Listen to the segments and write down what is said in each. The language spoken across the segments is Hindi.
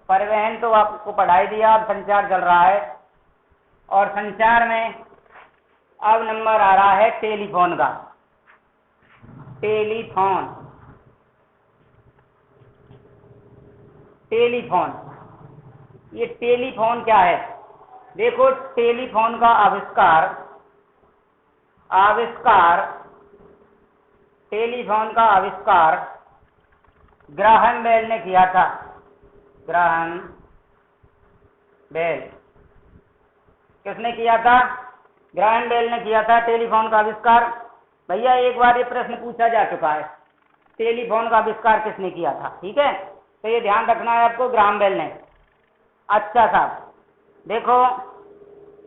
परिवहन तो आपको पढ़ाई दिया, अब संचार चल रहा है और संचार में अब नंबर आ रहा है टेलीफोन का। टेलीफोन, टेलीफोन, ये टेलीफोन क्या है? देखो, टेलीफोन का आविष्कार टेलीफोन का आविष्कार ग्राहम बेल ने किया था। ग्राहम बेल, किसने किया था? ग्राहम बेल ने किया था टेलीफोन का आविष्कार। भैया एक बार ये प्रश्न पूछा जा चुका है, टेलीफोन का आविष्कार किसने किया था? ठीक है, तो ये ध्यान रखना है आपको, ग्राहम बेल ने। अच्छा साहब, देखो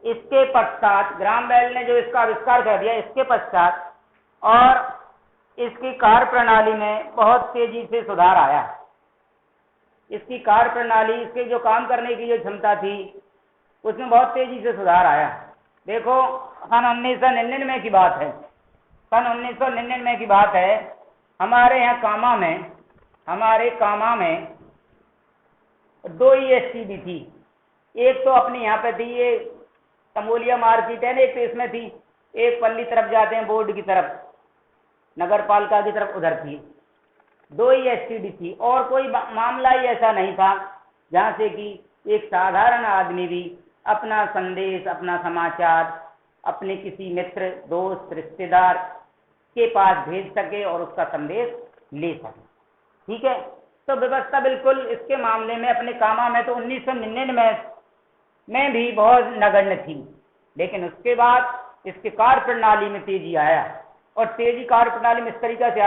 इसके पश्चात ग्राहम बेल ने जो इसका आविष्कार कर दिया, इसके पश्चात और इसकी कार्य प्रणाली में बहुत तेजी से सुधार आया। इसकी कार्य प्रणाली, इसके जो काम करने की जो क्षमता थी, उसमें बहुत तेजी से सुधार आया। देखो, सन 1999 की बात है, सन 1999 की बात है। हमारे यहाँ कामा में 2 एसटीडी थी। एक तो अपने यहाँ पे थी, ये तमोलिया मार्केट है ना, एक तो इसमें थी, एक पल्ली तरफ जाते हैं बोर्ड की तरफ, नगर पालिका की तरफ, उधर थी। 2 ही एसटीडी थी और कोई मामला ही ऐसा नहीं था जहाँ से कि एक साधारण आदमी भी अपना संदेश, अपना समाचार अपने किसी मित्र, दोस्त, रिश्तेदार के पास भेज सके और उसका संदेश ले सके। ठीक है, तो व्यवस्था बिल्कुल इसके मामले में अपने कामा में तो 1999 में भी बहुत नगण्य थी, लेकिन उसके बाद इसके कार्य प्रणाली में तेजी आया। और तेजी कार्य प्रणाली में इस तरीके से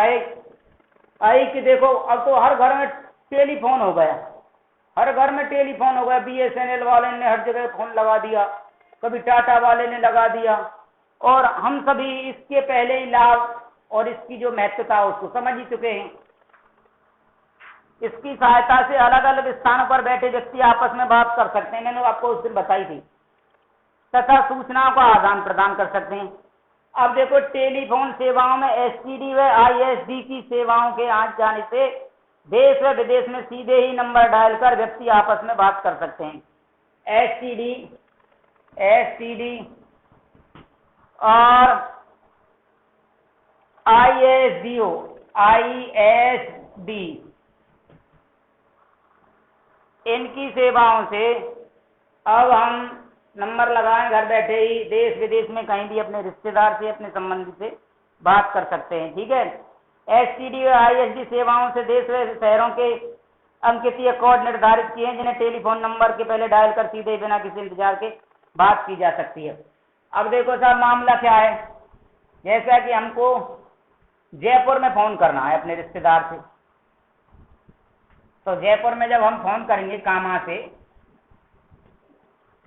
आई कि देखो, अब तो हर घर में टेलीफोन हो गया, हर घर में टेलीफोन हो गया। बीएसएनएल वाले ने हर जगह फोन लगा दिया, कभी टाटा वाले ने लगा दिया, और हम सभी इसके पहले ही लाभ और इसकी जो महत्वता उसको समझ ही चुके हैं। इसकी सहायता से अलग अलग स्थानों पर बैठे व्यक्ति आपस में बात कर सकते हैं, मैंने आपको उस दिन बताई थी, तथा सूचनाओं का आदान प्रदान कर सकते हैं। अब देखो, टेलीफोन सेवाओं में एसटीडी व आईएसडी की सेवाओं के आ जाने से देश व विदेश में सीधे ही नंबर डायल कर व्यक्ति आपस में बात कर सकते हैं। एसटीडी और आईएसडी इनकी सेवाओं से अब हम नंबर लगाएं, घर बैठे ही देश विदेश में कहीं भी अपने रिश्तेदार से, अपने संबंधी से बात कर सकते हैं। ठीक है, एसटीडी और आईएसडी सेवाओं से देश व शहरों के अंकितीय कोड निर्धारित किए हैं, जिन्हें टेलीफोन नंबर के पहले डायल कर सीधे बिना किसी इंतजार के बात की जा सकती है। अब देखो साहब, मामला क्या है? जैसा कि हमको जयपुर में फोन करना है अपने रिश्तेदार से, तो जयपुर में जब हम फोन करेंगे, कामा से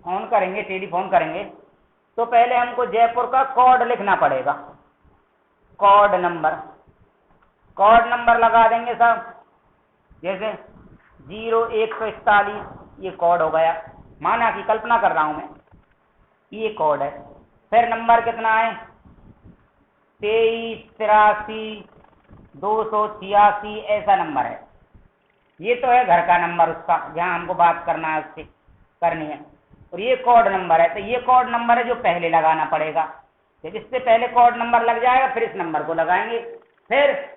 फोन करेंगे, टेलीफोन करेंगे, तो पहले हमको जयपुर का कोड लिखना पड़ेगा। कोड नंबर लगा देंगे साहब, जैसे 0141, ये कोड हो गया, माना कि कल्पना कर रहा हूं मैं, ये कोड है। फिर नंबर कितना है? 2383 ऐसा नंबर है। ये तो है घर का नंबर उसका, जहां हमको बात करना है, उससे करनी है। और ये कोड नंबर है, तो ये कोड नंबर है जो पहले लगाना पड़ेगा। जब इससे पहले कोड नंबर लग जाएगा, फिर इस नंबर को लगाएंगे, फिर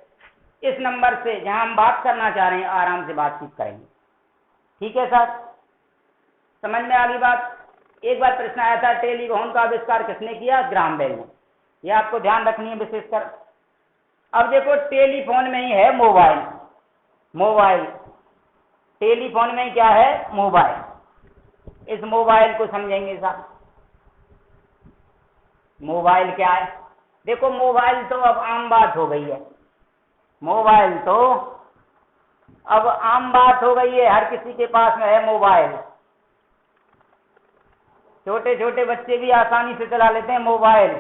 इस नंबर से जहां हम बात करना चाह रहे हैं आराम से बातचीत करेंगे। ठीक है साहब, समझ में आ गई बात? एक बार प्रश्न आया था, टेलीफोन का आविष्कार किसने किया? ग्राहम बेल ने। यह आपको ध्यान रखनी है विशेषकर। अब देखो, टेलीफोन में ही है मोबाइल। टेलीफोन में क्या है? मोबाइल। इस मोबाइल को समझेंगे साहब। मोबाइल क्या है? देखो, मोबाइल तो अब आम बात हो गई है, मोबाइल तो अब आम बात हो गई है, हर किसी के पास में है मोबाइल। छोटे छोटे बच्चे भी आसानी से चला लेते हैं मोबाइल,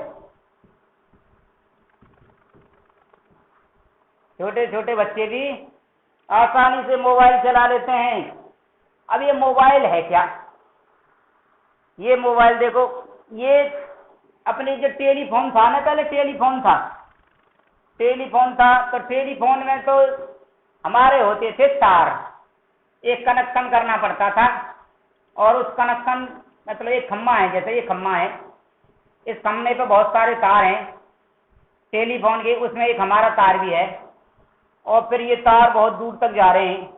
छोटे छोटे बच्चे भी आसानी से मोबाइल चला लेते हैं। अब ये मोबाइल है क्या? ये मोबाइल देखो, ये अपने जो टेलीफोन था ना, पहले टेलीफोन था, तो टेलीफोन में तो हमारे होते थे तार, एक कनेक्शन करना पड़ता था, और उस कनेक्शन मतलब एक खम्मा है, जैसे ये खम्मा है, इस खम्मे पे बहुत सारे तार हैं टेलीफोन के, उसमें एक हमारा तार भी है, और फिर ये तार बहुत दूर तक जा रहे हैं,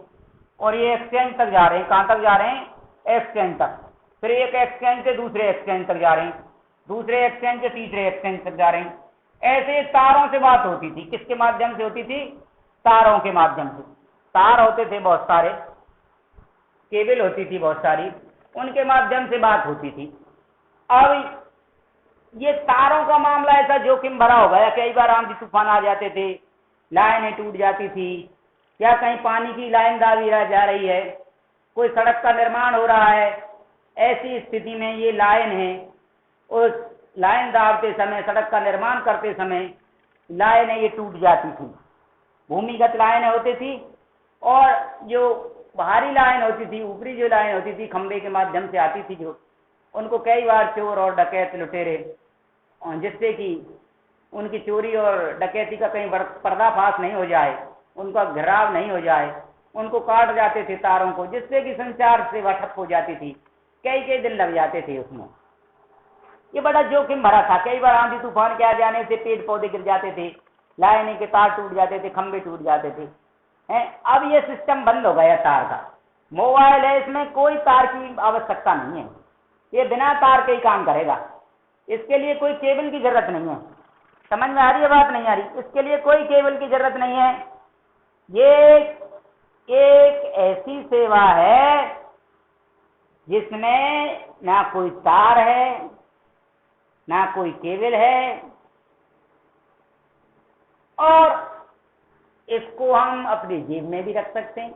और ये एक्सचेंज तक जा रहे हैं। कहाँ तक जा रहे हैं? एक्सचेंज तक। फिर एक एक्सचेंज से दूसरे एक्सचेंज तक जा रहे हैं, दूसरे एक्सचेंज से तीसरे एक्सचेंज तक जा रहे हैं। ऐसे तारों से बात होती थी। किसके माध्यम से होती थी? तारों के माध्यम से। तार होते थे बहुत सारे, केबल होती थी बहुत सारी, उनके माध्यम से बात होती थी। अब ये तारों का मामला ऐसा जोखिम भरा हो गया, कई बार आंधी तूफान आ जाते थे, लाइनें टूट जाती थी, या कहीं पानी की लाइन दाबी जा रही है, कोई सड़क का निर्माण हो रहा है, ऐसी स्थिति में ये लाइन है, उस लाइन दाबते समय, सड़क का निर्माण करते समय लाइनें ये टूट जाती थी। भूमिगत लाइनें होती थी, और जो बाहरी लाइन होती थी, ऊपरी जो लाइन होती थी खंबे के माध्यम से आती थी, जो उनको कई बार चोर और डकैत लुटेरे, जिससे कि उनकी चोरी और डकैती का कहीं पर्दाफाश नहीं हो जाए, उनका घेराव नहीं हो जाए, उनको काट जाते थे तारों को, जिससे कि संचार सेवा ठप हो जाती थी, कई कई दिन लग जाते थे उसमें। ये बड़ा जोखिम भरा था। कई बार आंधी तूफान के आ जाने से पेड़ पौधे गिर जाते थे, लाइनें के तार टूट जाते थे, खंबे टूट जाते थे। अब ये सिस्टम बंद हो गया तार का। मोबाइल है, इसमें कोई तार की आवश्यकता नहीं है, ये बिना तार के ही काम करेगा। इसके लिए कोई केबल की जरूरत नहीं है। समझ में आ रही है बात? नहीं आ रही? इसके लिए कोई केबल की जरूरत नहीं है। ये एक ऐसी सेवा है जिसमें ना कोई तार है, ना कोई केबल है, और इसको हम अपनी जेब में भी रख सकते हैं,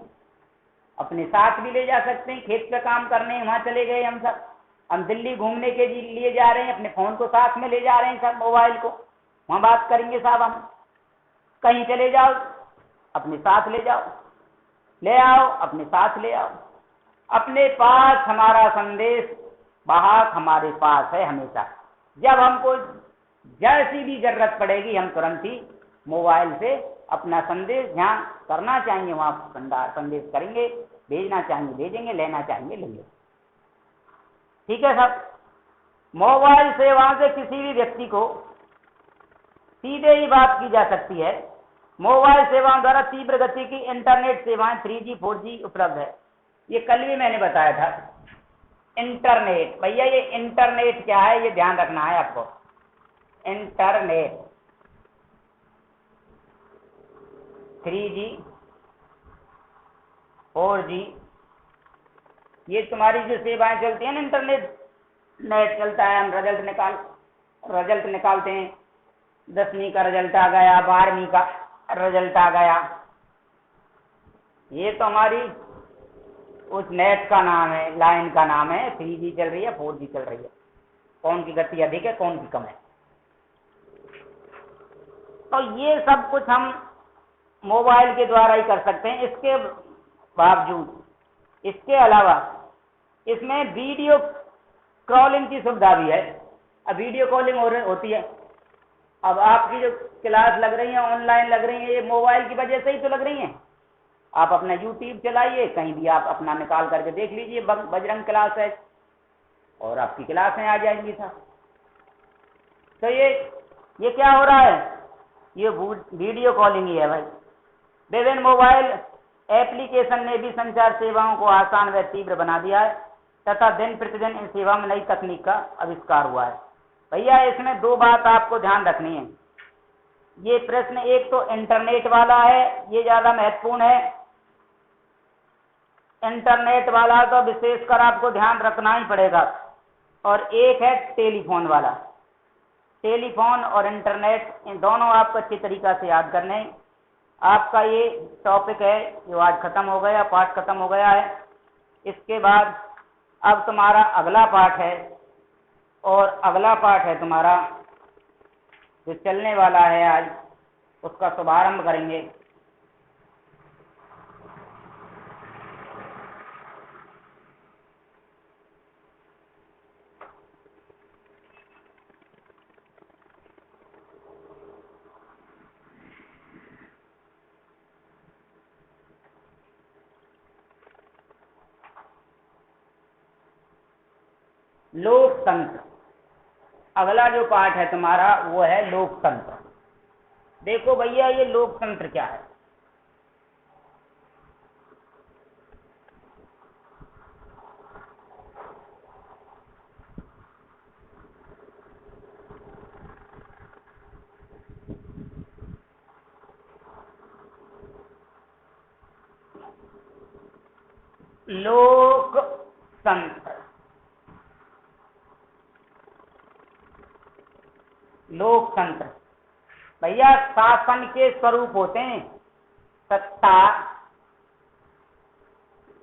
अपने साथ भी ले जा सकते हैं। खेत का काम करने वहां चले गए हम सब, हम दिल्ली घूमने के लिए जा रहे हैं, अपने फोन को साथ में ले जा रहे हैं सब, मोबाइल को वहां बात करेंगे साहब। हम कहीं चले जाओ, अपने साथ ले जाओ, ले आओ, अपने साथ ले आओ। अपने पास हमारा संदेश वाहक हमारे पास है हमेशा। जब हमको जैसी भी जरूरत पड़ेगी, हम तुरंत ही मोबाइल से अपना संदेश जहाँ करना चाहिए वहां संदेश करेंगे, भेजना चाहिए भेजेंगे, लेना चाहिए लेंगे। ठीक है साहब? मोबाइल सेवाओं से किसी भी व्यक्ति को सीधे ही बात की जा सकती है। मोबाइल सेवाओं द्वारा तीव्र गति की इंटरनेट सेवाएं 3G 4G उपलब्ध है। ये कल भी मैंने बताया था। इंटरनेट, भैया ये इंटरनेट क्या है, ये ध्यान रखना है आपको। इंटरनेट 3G 4G, ये तुम्हारी जो सेवाएं चलती है ना, इंटरनेट नेट चलता है, हम रिजल्ट निकालते हैं, 10वीं का रिजल्ट आ गया, 12वीं का रिजल्ट आ गया, ये तो हमारी उस नेट का नाम है, लाइन का नाम है। 3G चल रही है, 4G चल रही है, कौन की गति अधिक है, कौन की कम है। तो ये सब कुछ हम मोबाइल के द्वारा ही कर सकते हैं। इसके बावजूद, इसके अलावा इसमें वीडियो कॉलिंग की सुविधा भी है। अब वीडियो कॉलिंग होती है। अब आपकी जो क्लास लग रही है, ऑनलाइन लग रही है, ये मोबाइल की वजह से ही तो लग रही है। आप अपना यूट्यूब चलाइए, कहीं भी आप अपना निकाल करके देख लीजिए बजरंग क्लास है, और आपकी क्लासें आ जाएंगी साहब। तो ये क्या हो रहा है? ये वीडियो कॉलिंग ही है भाई। विभिन्न मोबाइल एप्लीकेशन ने भी संचार सेवाओं को आसान व तीव्र बना दिया है, तथा दिन प्रतिदिन इन सेवा में नई तकनीक का आविष्कार हुआ है। भैया इसमें दो बात आपको ध्यान रखनी है। ये प्रश्न एक तो इंटरनेट वाला है, ये ज्यादा महत्वपूर्ण है। इंटरनेट वाला तो विशेषकर आपको ध्यान रखना ही पड़ेगा। और एक है टेलीफोन वाला। टेलीफोन और इंटरनेट, इन दोनों आपको अच्छी तरीका से याद करने। आपका ये टॉपिक है जो आज खत्म हो गया, पाठ खत्म हो गया है। इसके बाद अब तुम्हारा अगला पाठ है, और अगला पाठ है तुम्हारा जो चलने वाला है आज, उसका शुभारंभ करेंगे। लोकतंत्र। अगला जो पाठ है तुम्हारा वो है लोकतंत्र। देखो भैया ये लोकतंत्र क्या है। लोकतंत्र, लोकतंत्र भैया शासन के स्वरूप होते हैं, सत्ता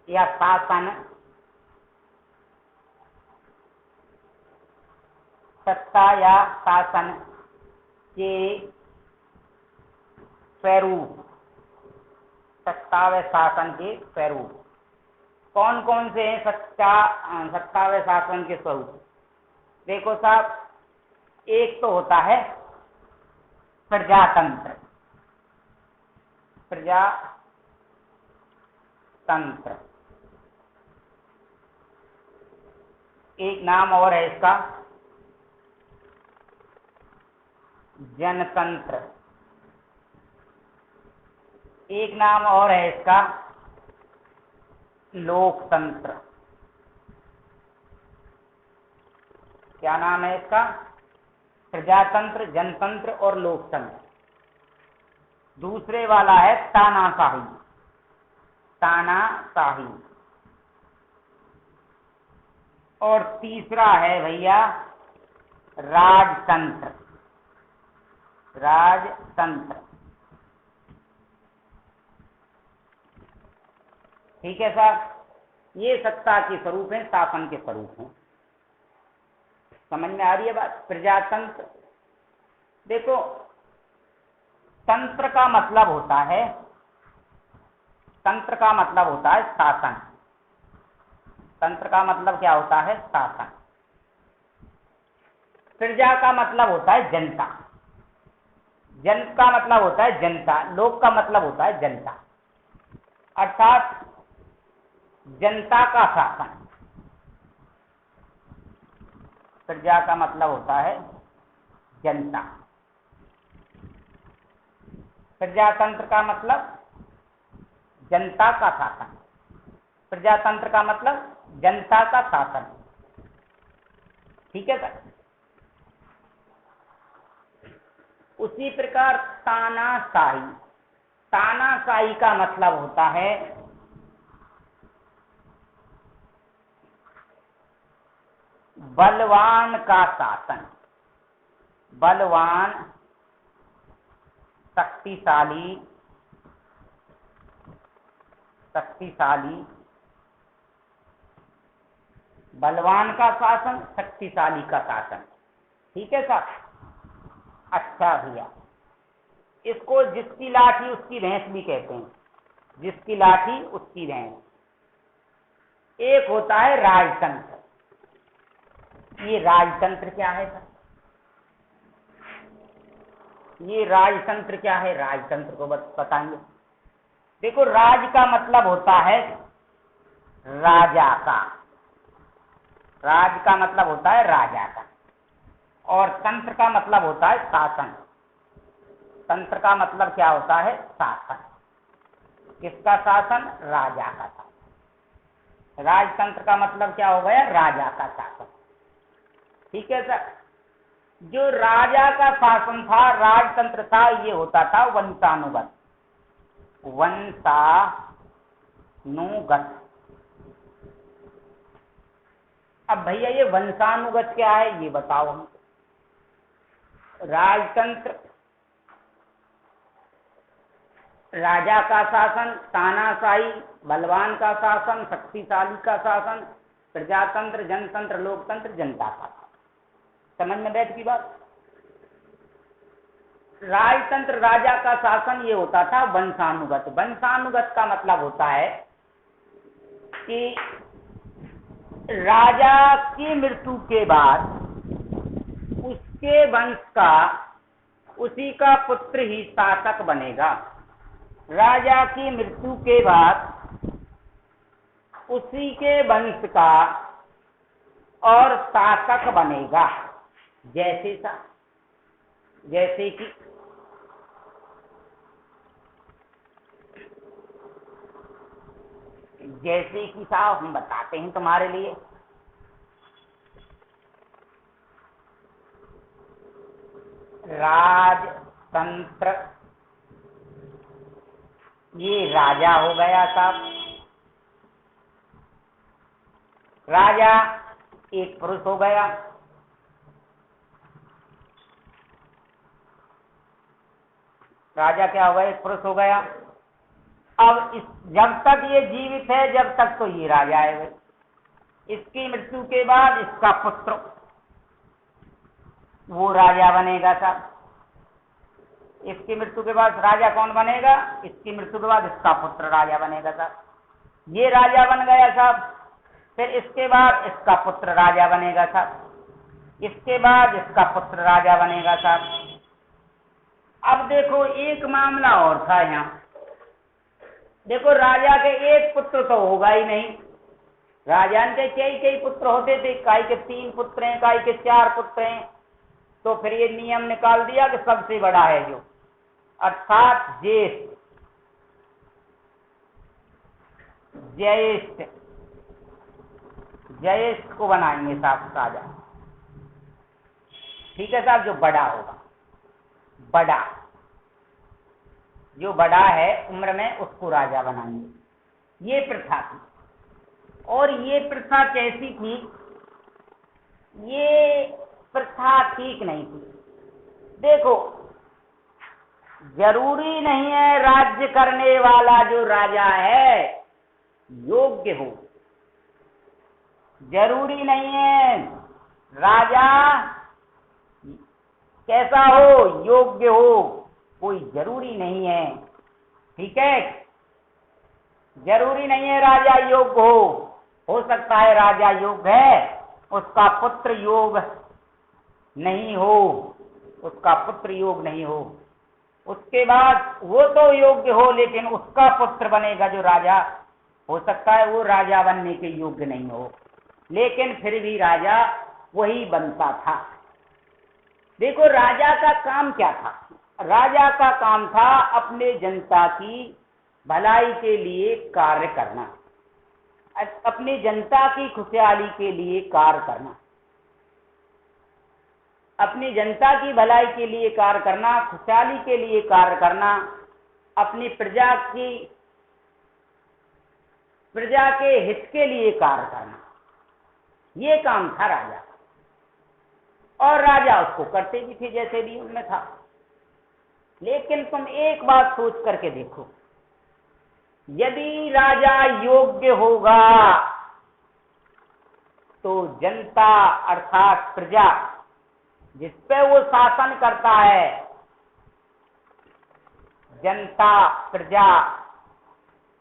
या शासन, सत्ता या शासन के स्वरूप, सत्ता व शासन के स्वरूप कौन कौन से हैं? सत्ता व शासन के स्वरूप देखो साहब, एक तो होता है प्रजातंत्र, प्रजातंत्र, एक नाम और है इसका जनतंत्र, एक नाम और है इसका लोकतंत्र। क्या नाम है इसका? प्रजातंत्र, जनतंत्र और लोकतंत्र। दूसरे वाला है तानाशाही, तानाशाही। और तीसरा है भैया राजतंत्र, राजतंत्र। ठीक है साहब, ये सत्ता के स्वरूप हैं, शासन के स्वरूप हैं। समझ में आ रही है बात? प्रजातंत्र, देखो तंत्र का मतलब होता है, तंत्र का मतलब होता है शासन। तंत्र का मतलब क्या होता है? शासन। प्रजा का मतलब होता है जनता, जन का मतलब होता है जनता, लोक का मतलब होता है जनता, अर्थात जनता का शासन। प्रजा का मतलब होता है जनता, प्रजातंत्र का मतलब जनता का शासन, प्रजातंत्र का मतलब जनता का शासन। ठीक है सर। उसी प्रकार तानाशाही, तानाशाही का मतलब होता है बलवान का शासन, बलवान, शक्तिशाली, शक्तिशाली, बलवान का शासन, शक्तिशाली का शासन। ठीक है साहब। अच्छा भैया, इसको जिसकी लाठी उसकी भैंस भी कहते हैं, जिसकी लाठी उसकी भैंस। एक होता है राजतंत्र। ये राजतंत्र क्या है सर? ये राजतंत्र क्या है? राजतंत्र को बताएंगे। देखो राज का मतलब होता है राजा का, राज का मतलब होता है राजा का, और तंत्र का मतलब होता है शासन। तंत्र का मतलब क्या होता है? शासन। किसका शासन? राजा का शासन। राजतंत्र का मतलब क्या हो गया? राजा का शासन। ठीक है सर। जो राजा का शासन था, राजतंत्र था, ये होता था वंशानुगत, वंशानुगत। अब भैया ये वंशानुगत क्या है ये बताओ हम। राजतंत्र राजा का शासन, तानाशाही बलवान का शासन, शक्तिशाली का शासन, प्रजातंत्र, जनतंत्र, लोकतंत्र, जनता का शासन। समझ में बैठ की बात? राजतंत्र राजा का शासन ये होता था वंशानुगत। वंशानुगत का मतलब होता है कि राजा की मृत्यु के बाद उसके वंश का, उसी का पुत्र ही शासक बनेगा। राजा की मृत्यु के बाद उसी के वंश का और शासक बनेगा। जैसे सा, जैसे कि साहब हम बताते हैं तुम्हारे लिए। राजतंत्र, ये राजा हो गया साहब। राजा एक पुरुष हो गया। राजा क्या हो गया? एक पुरुष हो गया। अब जब तक ये जीवित है, जब तक तो ये राजा है भाई। इसकी मृत्यु के बाद इसका पुत्र वो राजा बनेगा साहब। इसकी मृत्यु के बाद राजा कौन बनेगा? इसकी मृत्यु के बाद इसका पुत्र राजा बनेगा साहब। ये राजा बन गया साहब। फिर इसके बाद इसका पुत्र राजा बनेगा साहब। इसके बाद इसका पुत्र राजा बनेगा साहब। अब देखो एक मामला और था यहाँ। देखो राजा के एक पुत्र तो होगा ही नहीं। राजा के कई पुत्र होते थे, काई के 3 पुत्र हैं, काई के 4 पुत्र हैं। तो फिर ये नियम निकाल दिया कि सबसे बड़ा है जो, अर्थात ज्येष्ठ, ज्येष्ठ ज्येष्ठ को बनाएंगे साहब राजा। ठीक है साहब, जो बड़ा होगा, बड़ा जो बड़ा है उम्र में, उसको राजा बनाएंगे। ये प्रथा थी। और ये प्रथा कैसी थी? ये प्रथा ठीक नहीं थी। देखो, जरूरी नहीं है राज्य करने वाला जो राजा है योग्य हो। जरूरी नहीं है राजा कैसा हो, योग्य हो, कोई जरूरी नहीं है। ठीक है, जरूरी नहीं है राजा योग्य हो सकता है राजा योग्य है, उसका पुत्र योग्य नहीं हो, उसका पुत्र योग्य नहीं हो। उसके बाद वो तो योग्य हो, लेकिन उसका पुत्र बनेगा जो राजा, हो सकता है वो राजा बनने के योग्य नहीं हो, लेकिन फिर भी राजा वही बनता था। देखो राजा का काम क्या था? राजा का काम था अपने जनता की भलाई के लिए कार्य करना, अपनी जनता की खुशहाली के लिए कार्य करना, अपनी जनता की भलाई के लिए कार्य करना, खुशहाली के लिए कार्य करना, अपनी प्रजा के हित के लिए कार्य करना, ये काम था राजा। और राजा उसको करते भी थे जैसे भी उनमें था। लेकिन तुम एक बात सोच करके देखो, यदि राजा योग्य होगा तो जनता अर्थात प्रजा जिस पे वो शासन करता है, जनता प्रजा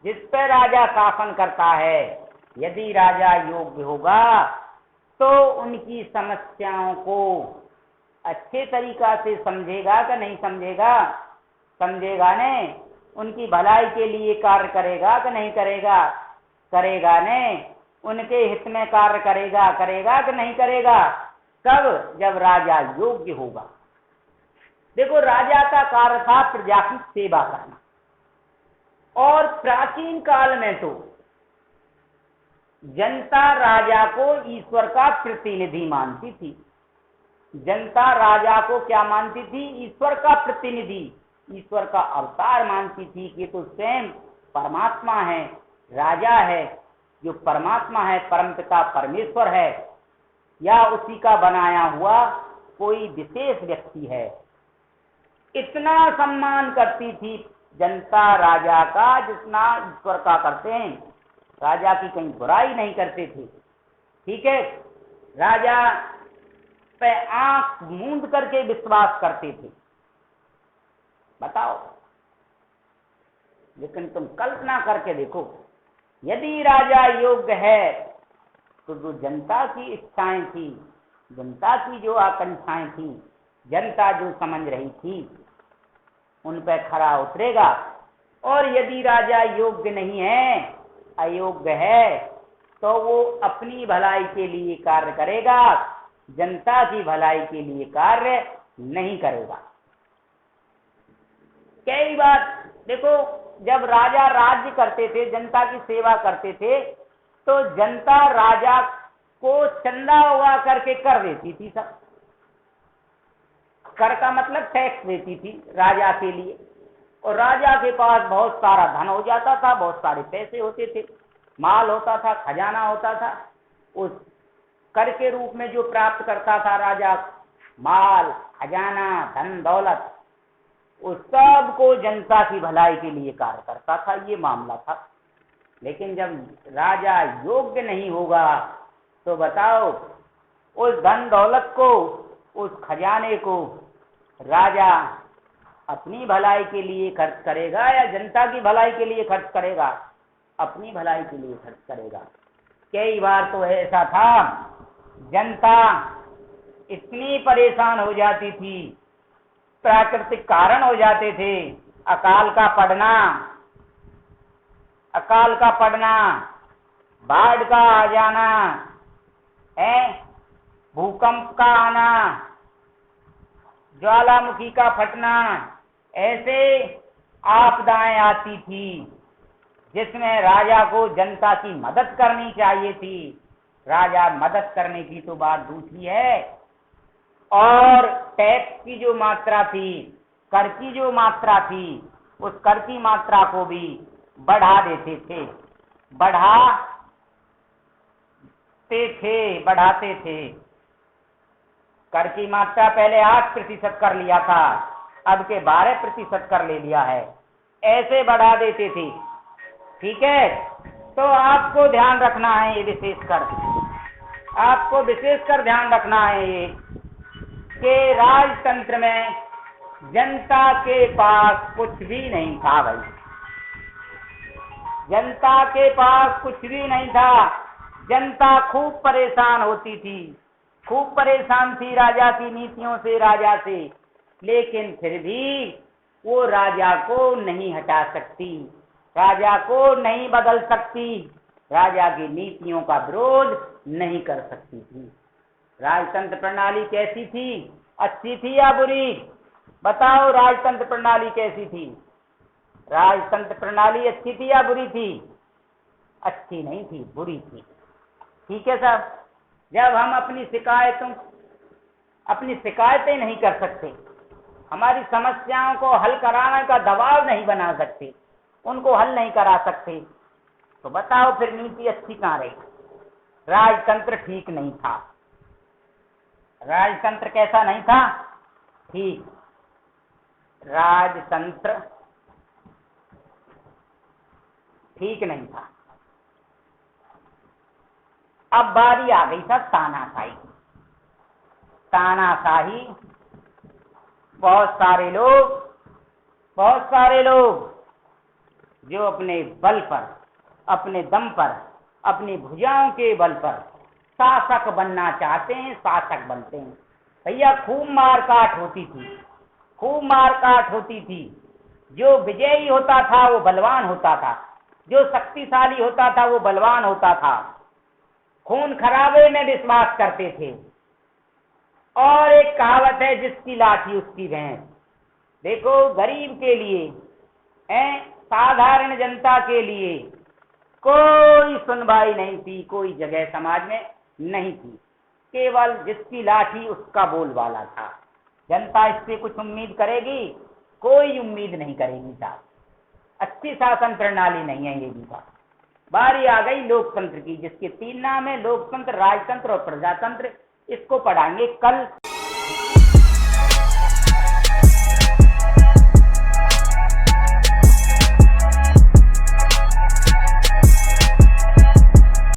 जिस पे राजा शासन करता है, यदि राजा योग्य होगा तो उनकी समस्याओं को अच्छे तरीका से समझेगा कि नहीं समझेगा? समझेगा ने। उनकी भलाई के लिए कार्य करेगा कि नहीं करेगा? करेगा ने। उनके हित में कार्य करेगा कि नहीं करेगा? कब? जब राजा योग्य होगा। देखो राजा का कार्य था प्रजा की सेवा करना। और प्राचीन काल में तो जनता राजा को ईश्वर का प्रतिनिधि मानती थी। जनता राजा को क्या मानती थी? ईश्वर का प्रतिनिधि, ईश्वर का अवतार मानती थी कि तो स्वयं परमात्मा है, राजा है, जो परमात्मा है, परमपिता परमेश्वर है, या उसी का बनाया हुआ कोई विशेष व्यक्ति है। इतना सम्मान करती थी जनता राजा का जितना ईश्वर का करते हैं। राजा की कहीं बुराई नहीं करते थे। ठीक है, राजा पे आंख मूंद करके विश्वास करते थे। बताओ, लेकिन तुम कल्पना करके देखो, यदि राजा योग्य है तो जो जनता की इच्छाएं थी, जनता की जो आकांक्षाएं थी, जनता जो समझ रही थी, उन पर खरा उतरेगा। और यदि राजा योग्य नहीं है, अयोग्य है, तो वो अपनी भलाई के लिए कार्य करेगा, जनता की भलाई के लिए कार्य नहीं करेगा। कई बार देखो, जब राजा राज्य करते थे, जनता की सेवा करते थे, तो जनता राजा को चंदा हुआ करके कर देती थी। सब कर का मतलब टैक्स देती थी राजा के लिए, और राजा के पास बहुत सारा धन हो जाता था, बहुत सारे पैसे होते थे, माल होता था, खजाना होता था। उस कर के रूप में जो प्राप्त करता था राजा, माल, खजाना, धन दौलत, उस सब को जनता की भलाई के लिए कार्य करता था। ये मामला था। लेकिन जब राजा योग्य नहीं होगा तो बताओ, उस धन दौलत को, उस खजाने को राजा अपनी भलाई के लिए खर्च करेगा या जनता की भलाई के लिए खर्च करेगा? अपनी भलाई के लिए खर्च करेगा। कई बार तो ऐसा था, जनता इतनी परेशान हो जाती थी, प्राकृतिक कारण हो जाते थे, अकाल का पड़ना, बाढ़ का आ जाना है, भूकंप का आना, ज्वालामुखी का फटना, ऐसे आपदाएं आती थी जिसमें राजा को जनता की मदद करनी चाहिए थी। राजा मदद करने की तो बात दूसरी है, और टैक्स की जो मात्रा थी, कर की जो मात्रा थी, उस कर की मात्रा को भी बढ़ा देते थे, बढ़ाते थे। कर की मात्रा पहले 8% कर लिया था, अब के 12% कर ले लिया है, ऐसे बढ़ा देते थे। ठीक है, तो आपको ध्यान रखना है, ये विशेषकर ध्यान रखना है ये कि राजतंत्र में जनता के पास कुछ भी नहीं था भाई, जनता के पास कुछ भी नहीं था। जनता खूब परेशान होती थी, खूब परेशान थी राजा की नीतियों से, राजा से, लेकिन फिर भी वो राजा को नहीं हटा सकती, राजा को नहीं बदल सकती, राजा की नीतियों का विरोध नहीं कर सकती थी। राजतंत्र प्रणाली कैसी थी? अच्छी थी या बुरी? बताओ, राजतंत्र प्रणाली कैसी थी? राजतंत्र प्रणाली अच्छी थी या बुरी थी? अच्छी नहीं थी, बुरी थी। ठीक है साहब, जब हम अपनी शिकायतें नहीं कर सकते, हमारी समस्याओं को हल कराने का दबाव नहीं बना सकते, उनको हल नहीं करा सकते, तो बताओ फिर नीति अच्छी कहाँ रही? राजतंत्र ठीक नहीं था। राजतंत्र कैसा नहीं था? ठीक, राजतंत्र ठीक नहीं था। अब बारी आ गई था तानाशाही। बहुत सारे लोग जो अपने बल पर, अपने दम पर, अपनी भुजाओं के बल पर शासक बनना चाहते हैं, शासक बनते हैं। भैया खूब मारकाट होती थी। जो विजयी होता था वो बलवान होता था, जो शक्तिशाली होता था वो बलवान होता था। खून खराबे में विश्वास करते थे। और एक कहावत है, जिसकी लाठी उसकी भैंस। देखो, गरीब के लिए, साधारण जनता के लिए कोई सुनवाई नहीं थी, कोई जगह समाज में नहीं थी। केवल जिसकी लाठी उसका बोलबाला था। जनता इससे कुछ उम्मीद करेगी? कोई उम्मीद नहीं करेगी साहब। अच्छी शासन प्रणाली नहीं है ये भी बात। बारी आ गई लोकतंत्र की, जिसके 3 नाम है, लोकतंत्र, राजतंत्र और प्रजातंत्र। इसको पढ़ाएंगे कल।